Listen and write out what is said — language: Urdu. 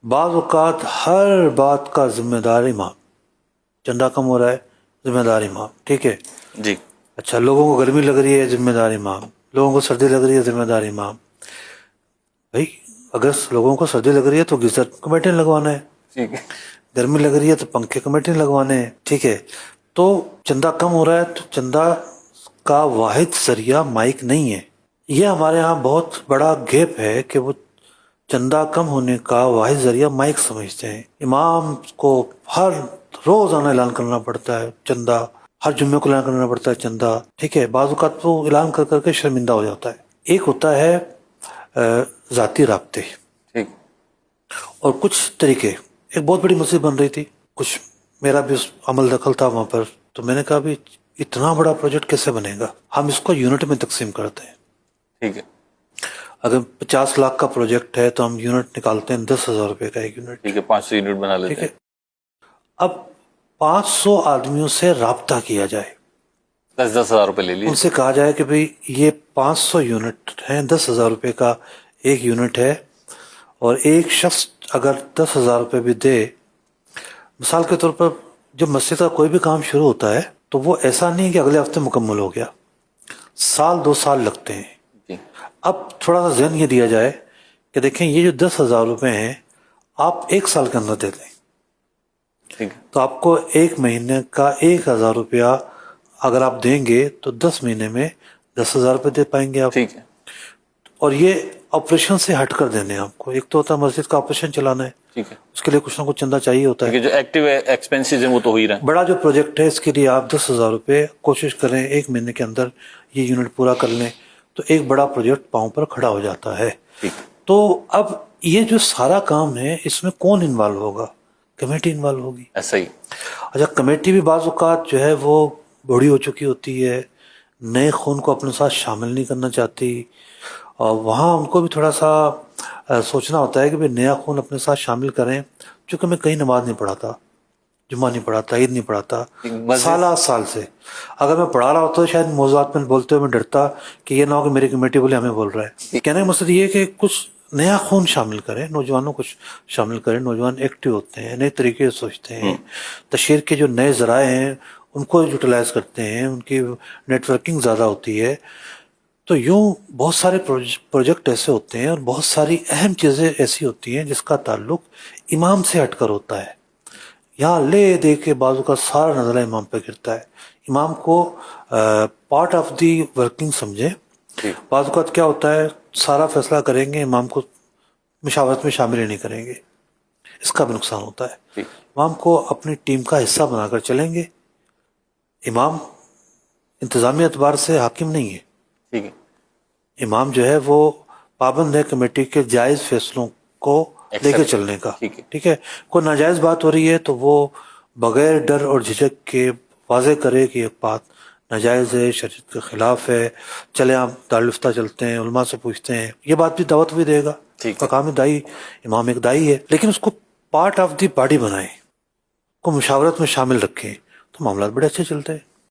بعض اوقات ہر بات کا ذمہ دار امام. چندہ کم ہو رہا ہے، ذمہ دار امام. ٹھیک ہے جی. اچھا، لوگوں کو گرمی لگ رہی ہے، ذمہ دار امام. لوگوں کو سردی لگ رہی ہے، ذمہ دار امام. بھائی اگر لوگوں کو سردی لگ رہی ہے تو گیزر کمیٹی لگوانا ہے، ٹھیک ہے. گرمی لگ رہی ہے تو پنکھے کمیٹی لگوانے ہیں. ٹھیک ہے، تو چندہ کم ہو رہا ہے تو چندہ کا واحد ذریعہ مائک نہیں ہے. یہ ہمارے ہاں بہت بڑا گیپ ہے کہ وہ چندہ کم ہونے کا واحد ذریعہ مائک سمجھتے ہیں. امام کو ہر روزانہ اعلان کرنا پڑتا ہے چندہ، ہر جمعے کو اعلان کرنا پڑتا ہے چندہ. ٹھیک ہے، بعض اوقات وہ اعلان کر کر کے شرمندہ ہو جاتا ہے. ایک ہوتا ہے ذاتی رابطے ٹھیک. اور کچھ طریقے. ایک بہت بڑی مسجد بن رہی تھی، کچھ میرا بھی اس عمل دخل تھا وہاں پر. تو میں نے کہا بھی اتنا بڑا پروجیکٹ کیسے بنے گا، ہم اس کو یونٹ میں تقسیم کرتے ہیں. ٹھیک ہے. اگر 50 لاکھ کا پروجیکٹ ہے تو ہم یونٹ نکالتے ہیں 10,000 روپے کا ایک یونٹ. ٹھیک ہے. 500 یونٹ بنا لیتے ٹھیک ہے، ہیں. اب 500 آدمیوں سے رابطہ کیا جائے، 10,000 روپے لے لیے. ان سے کہا جائے کہ بھئی یہ 500 یونٹ ہیں، 10,000 روپے کا ایک یونٹ ہے، اور ایک شخص اگر 10,000 روپے بھی دے. مثال کے طور پر جب مسجد کا کوئی بھی کام شروع ہوتا ہے تو وہ ایسا نہیں کہ اگلے ہفتے مکمل ہو گیا، 1-2 سال لگتے ہیں. جی. اب تھوڑا سا ذہن یہ دیا جائے کہ دیکھیں یہ جو 10,000 روپے ہیں آپ 1 سال کے اندر دے دیں ٹھیک ہے. تو آپ کو ایک مہینے کا 1,000 روپیہ اگر آپ دیں گے تو 10 مہینے میں 10,000 روپے دے پائیں گے آپ. ٹھیک ہے. اور یہ آپریشن سے ہٹ کر دینے ہیں آپ کو. ایک تو ہوتا ہے مسجد کا آپریشن چلانا ہے، ٹھیک ہے. اس کے لیے کچھ نہ کچھ چندہ چاہیے ہوتا ہے. ٹھیک ہے. جو ایکٹیو ایکسپینسز ہیں وہ تو ہو ہی رہے ہیں. بڑا جو پروجیکٹ ہے اس کے لیے آپ 10,000 روپے کوشش کریں ایک مہینے کے اندر یہ یونٹ پورا کر لیں تو ایک بڑا پروجیکٹ پاؤں پر کھڑا ہو جاتا ہے. ٹھیک. تو اب یہ جو سارا کام ہے اس میں کون انوالو ہوگا؟ کمیٹی انوالو ہوگی. ایسا ہی. اچھا، کمیٹی بھی بعض اوقات جو ہے وہ بوڑھی ہو چکی ہوتی ہے، نئے خون کو اپنے ساتھ شامل نہیں کرنا چاہتی، اور وہاں ان کو بھی تھوڑا سا سوچنا ہوتا ہے کہ بھئی نیا خون اپنے ساتھ شامل کریں. چونکہ میں کہیں نماز نہیں پڑھاتا، جمعہ نہیں پڑھاتا، عید نہیں پڑھاتا سال سے. اگر میں پڑھا رہا ہوتا تو شاید موضوعات میں بولتے ہوئے میں ڈرتا کہ یہ نہ ہو کہ میری کمیٹی بولے ہمیں بول رہا ہے. کہنے کا مقصد یہ ہے کہ کچھ نیا خون شامل کریں، نوجوانوں کو شامل کریں. نوجوان ایکٹیو ہوتے ہیں، نئے طریقے سے سوچتے ہیں، تشہیر کے جو نئے ذرائع ہیں ان کو یوٹیلائز کرتے ہیں، ان کی نیٹ ورکنگ زیادہ ہوتی ہے. تو یوں بہت سارے پروجیکٹ ایسے ہوتے ہیں اور بہت ساری اہم چیزیں ایسی ہوتی ہیں جس کا تعلق امام سے ہٹ کر ہوتا ہے. یہاں لے دے کے بازو کا سارا نظرہ امام پہ گرتا ہے. امام کو پارٹ آف دی ورکنگ سمجھیں. بعض اوقات کیا ہوتا ہے سارا فیصلہ کریں گے، امام کو مشاورت میں شامل ہی نہیں کریں گے، اس کا بھی نقصان ہوتا ہے. امام کو اپنی ٹیم کا حصہ بنا کر چلیں گے. امام انتظامی اعتبار سے حاکم نہیں ہے. ٹھیک ہے. امام جو ہے وہ پابند ہے کمیٹی کے جائز فیصلوں کو لے کے چلنے کا. ٹھیک ہے، کوئی ناجائز بات ہو رہی ہے تو وہ بغیر ڈر اور جھجک کے واضح کرے کہ یہ بات ناجائز ہے، شریعت کے خلاف ہے، چلے آپ دارالفتہ چلتے ہیں، علماء سے پوچھتے ہیں. یہ بات بھی دعوت بھی دے گا. مقام دائی، امام ایک دائی ہے، لیکن اس کو پارٹ آف دی باڈی بنائیں، کو مشاورت میں شامل رکھیں تو معاملات بڑے اچھے چلتے ہیں.